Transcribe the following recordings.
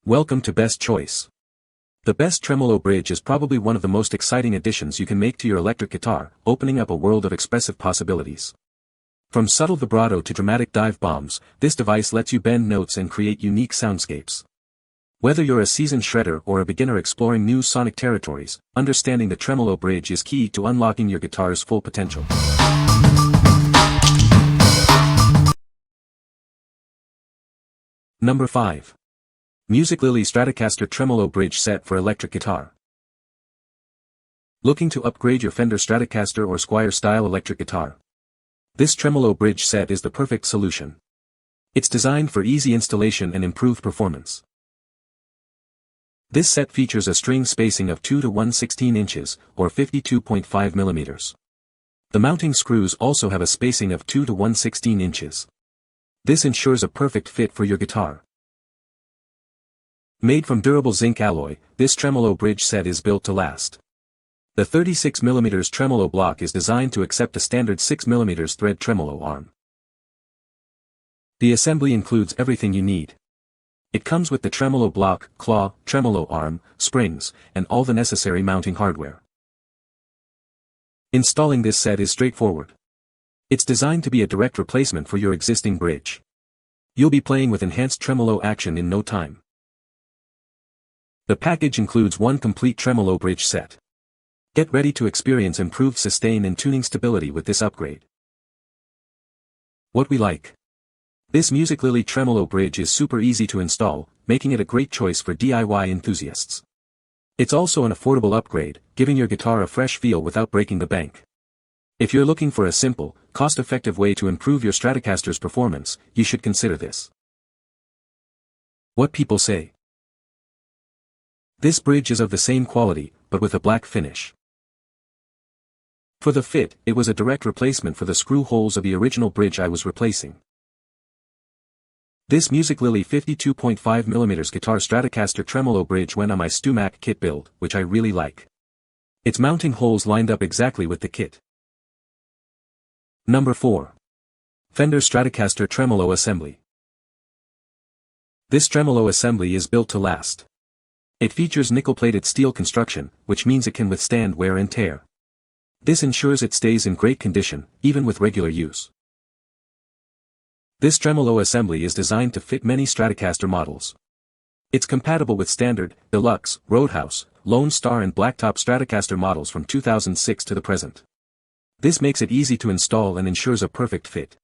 Welcome to Best Choice. The Best Tremolo Bridge is probably one of the most exciting additions you can make to your electric guitar, opening up a world of expressive possibilities. From subtle vibrato to dramatic dive bombs, this device lets you bend notes and create unique soundscapes. Whether you're a seasoned shredder or a beginner exploring new sonic territories, understanding the Tremolo Bridge is key to unlocking your guitar's full potential. Number 5. Musiclily Stratocaster Tremolo Bridge Set for Electric Guitar. Looking to upgrade your Fender Stratocaster or Squier-style electric guitar? This Tremolo Bridge set is the perfect solution. It's designed for easy installation and improved performance. This set features a string spacing of 2 to 1/16 inches, or 52.5 millimeters. The mounting screws also have a spacing of 2 to 1/16 inches. This ensures a perfect fit for your guitar. Made from durable zinc alloy, this Tremolo Bridge set is built to last. The 36mm tremolo block is designed to accept a standard 6mm thread tremolo arm. The assembly includes everything you need. It comes with the tremolo block, claw, tremolo arm, springs, and all the necessary mounting hardware. Installing this set is straightforward. It's designed to be a direct replacement for your existing bridge. You'll be playing with enhanced tremolo action in no time. The package includes one complete Tremolo Bridge set. Get ready to experience improved sustain and tuning stability with this upgrade. What we like. This Musiclily Tremolo Bridge is super easy to install, making it a great choice for DIY enthusiasts. It's also an affordable upgrade, giving your guitar a fresh feel without breaking the bank. If you're looking for a simple, cost-effective way to improve your Stratocaster's performance, you should consider this. What people say. This bridge is of the same quality, but with a black finish. For the fit, it was a direct replacement for the screw holes of the original bridge I was replacing. This Musiclily 52.5mm guitar Stratocaster Tremolo Bridge went on my STUMAC kit build, which I really like. Its mounting holes lined up exactly with the kit. Number 4. Fender Stratocaster Tremolo Assembly. This tremolo assembly is built to last. It features nickel-plated steel construction, which means it can withstand wear and tear. This ensures it stays in great condition, even with regular use. This tremolo assembly is designed to fit many Stratocaster models. It's compatible with standard, deluxe, Roadhouse, Lone Star and Blacktop Stratocaster models from 2006 to the present. This makes it easy to install and ensures a perfect fit.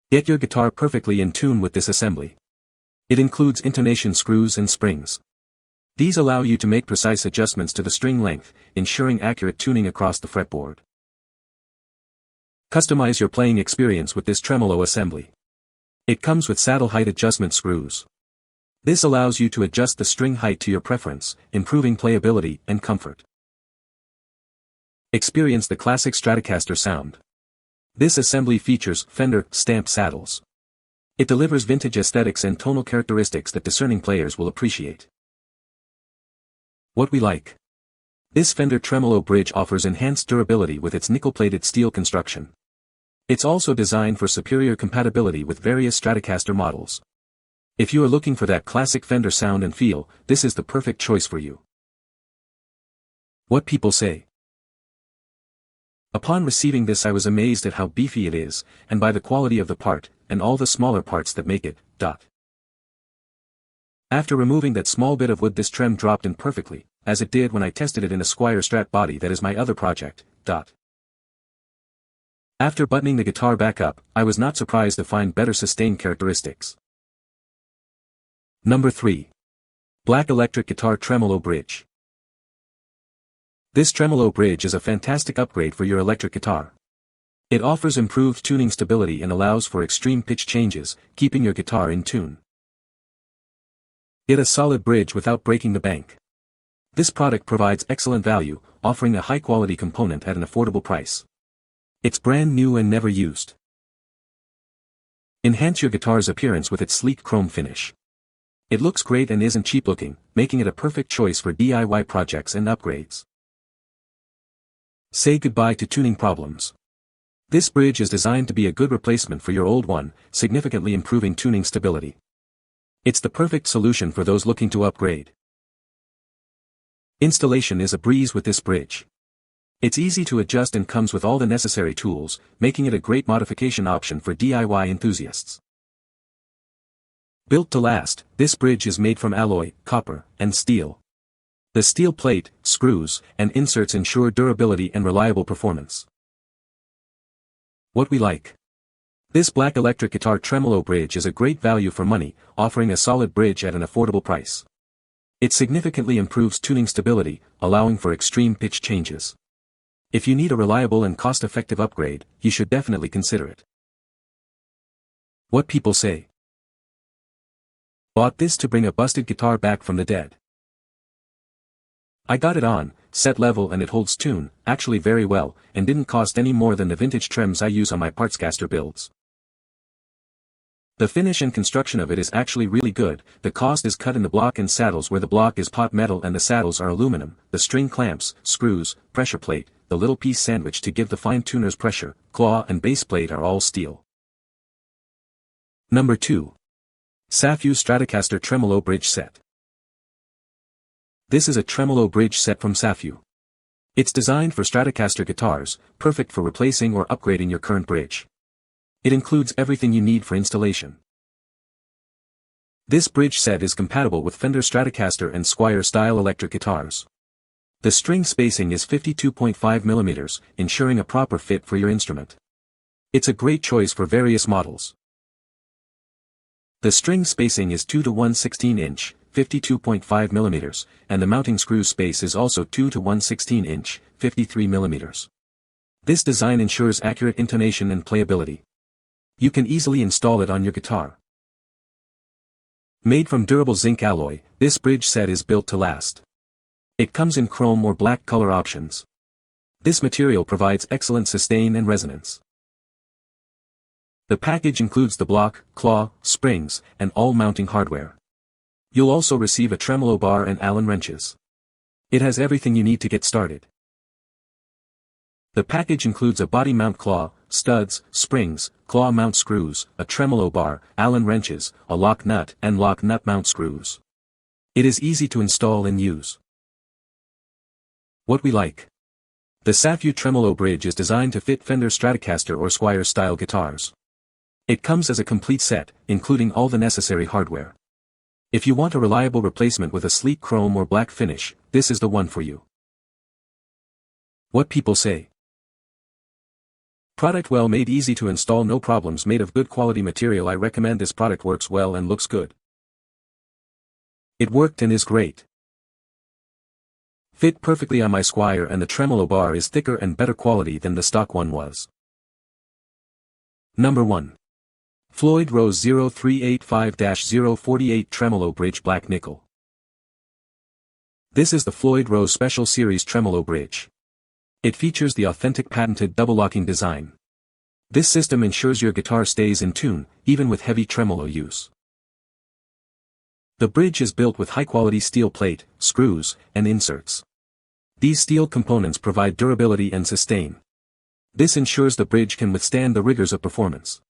Get your guitar perfectly in tune with this assembly. It includes intonation screws and springs. These allow you to make precise adjustments to the string length, ensuring accurate tuning across the fretboard. Customize your playing experience with this tremolo assembly. It comes with saddle height adjustment screws. This allows you to adjust the string height to your preference, improving playability and comfort. Experience the classic Stratocaster sound. This assembly features Fender stamped saddles. It delivers vintage aesthetics and tonal characteristics that discerning players will appreciate. What we like. This Fender Tremolo Bridge offers enhanced durability with its nickel-plated steel construction. It's also designed for superior compatibility with various Stratocaster models. If you are looking for that classic Fender sound and feel, this is the perfect choice for you. What people say. Upon receiving this I was amazed at how beefy it is, and by the quality of the part, and all the smaller parts that make it. After removing that small bit of wood, this trem dropped in perfectly, as it did when I tested it in a Squier Strat body that is my other project. After buttoning the guitar back up, I was not surprised to find better sustain characteristics. Number 3. Black Electric Guitar Tremolo Bridge. This Tremolo Bridge is a fantastic upgrade for your electric guitar. It offers improved tuning stability and allows for extreme pitch changes, keeping your guitar in tune. Get a solid bridge without breaking the bank. This product provides excellent value, offering a high-quality component at an affordable price. It's brand new and never used. Enhance your guitar's appearance with its sleek chrome finish. It looks great and isn't cheap-looking, making it a perfect choice for DIY projects and upgrades. Say goodbye to tuning problems. This bridge is designed to be a good replacement for your old one, significantly improving tuning stability. It's the perfect solution for those looking to upgrade. Installation is a breeze with this bridge. It's easy to adjust and comes with all the necessary tools, making it a great modification option for DIY enthusiasts. Built to last, this bridge is made from alloy, copper, and steel. The steel plate, screws, and inserts ensure durability and reliable performance. What we like. This black electric guitar Tremolo Bridge is a great value for money, offering a solid bridge at an affordable price. It significantly improves tuning stability, allowing for extreme pitch changes. If you need a reliable and cost-effective upgrade, you should definitely consider it. What people say. Bought this to bring a busted guitar back from the dead. I got it on, set level and it holds tune, actually very well, and didn't cost any more than the vintage trems I use on my Partscaster builds. The finish and construction of it is actually really good. The cost is cut in the block and saddles where the block is pot metal and the saddles are aluminum, the string clamps, screws, pressure plate, the little piece sandwich to give the fine tuner's pressure, claw and base plate are all steel. Number 2. SAPHUE Stratocaster Tremolo Bridge Set. This is a tremolo bridge set from SAPHUE. It's designed for Stratocaster guitars, perfect for replacing or upgrading your current bridge. It includes everything you need for installation. This bridge set is compatible with Fender Stratocaster and Squier style electric guitars. The string spacing is 52.5 mm, ensuring a proper fit for your instrument. It's a great choice for various models. The string spacing is 2 to 1/16 inch, 52.5 mm, and the mounting screw space is also 2 to 1/16 inch, 53 mm. This design ensures accurate intonation and playability. You can easily install it on your guitar. Made from durable zinc alloy, this bridge set is built to last. It comes in chrome or black color options. This material provides excellent sustain and resonance. The package includes the block, claw, springs, and all mounting hardware. You'll also receive a tremolo bar and Allen wrenches. It has everything you need to get started. The package includes a body mount claw, studs, springs, claw mount screws, a tremolo bar, Allen wrenches, a lock nut and lock nut mount screws. It is easy to install and use. What we like. The SAPHUE Tremolo Bridge is designed to fit Fender Stratocaster or Squier style guitars. It comes as a complete set, including all the necessary hardware. If you want a reliable replacement with a sleek chrome or black finish, this is the one for you. What people say. Product well made, easy to install, no problems, made of good quality material. I recommend this product, works well and looks good. It worked and is great. Fit perfectly on my Squier and the tremolo bar is thicker and better quality than the stock one was. Number 1. Floyd Rose 0385-048 Tremolo Bridge Black Nickel. This is the Floyd Rose Special Series Tremolo Bridge. It features the authentic patented double locking design. This system ensures your guitar stays in tune, even with heavy tremolo use. The bridge is built with high-quality steel plate, screws, and inserts. These steel components provide durability and sustain. This ensures the bridge can withstand the rigors of performance.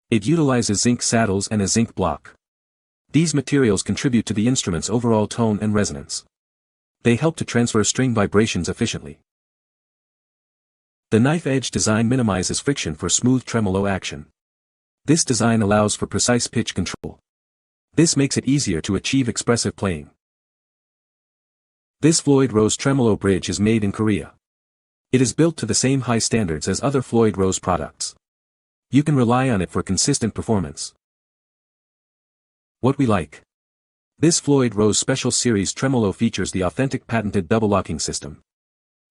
It utilizes zinc saddles and a zinc block. These materials contribute to the instrument's overall tone and resonance. They help to transfer string vibrations efficiently. The knife edge design minimizes friction for smooth tremolo action. This design allows for precise pitch control. This makes it easier to achieve expressive playing. This Floyd Rose Tremolo Bridge is made in Korea. It is built to the same high standards as other Floyd Rose products. You can rely on it for consistent performance. What we like. This Floyd Rose Special Series Tremolo features the authentic patented double locking system.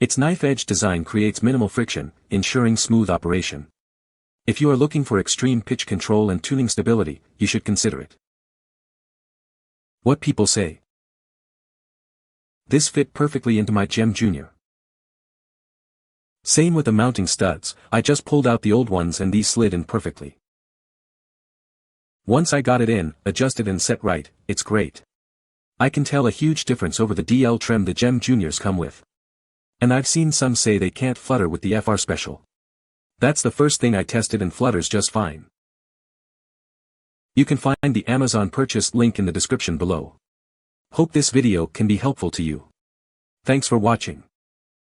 Its knife edge design creates minimal friction, ensuring smooth operation. If you are looking for extreme pitch control and tuning stability, you should consider it. What people say. This fit perfectly into my Gem Jr. Same with the mounting studs, I just pulled out the old ones and these slid in perfectly. Once I got it in, adjusted and set right, it's great. I can tell a huge difference over the DL trim the Gem Juniors come with. And I've seen some say they can't flutter with the FR Special. That's the first thing I tested and flutters just fine. You can find the Amazon purchase link in the description below. Hope this video can be helpful to you. Thanks for watching.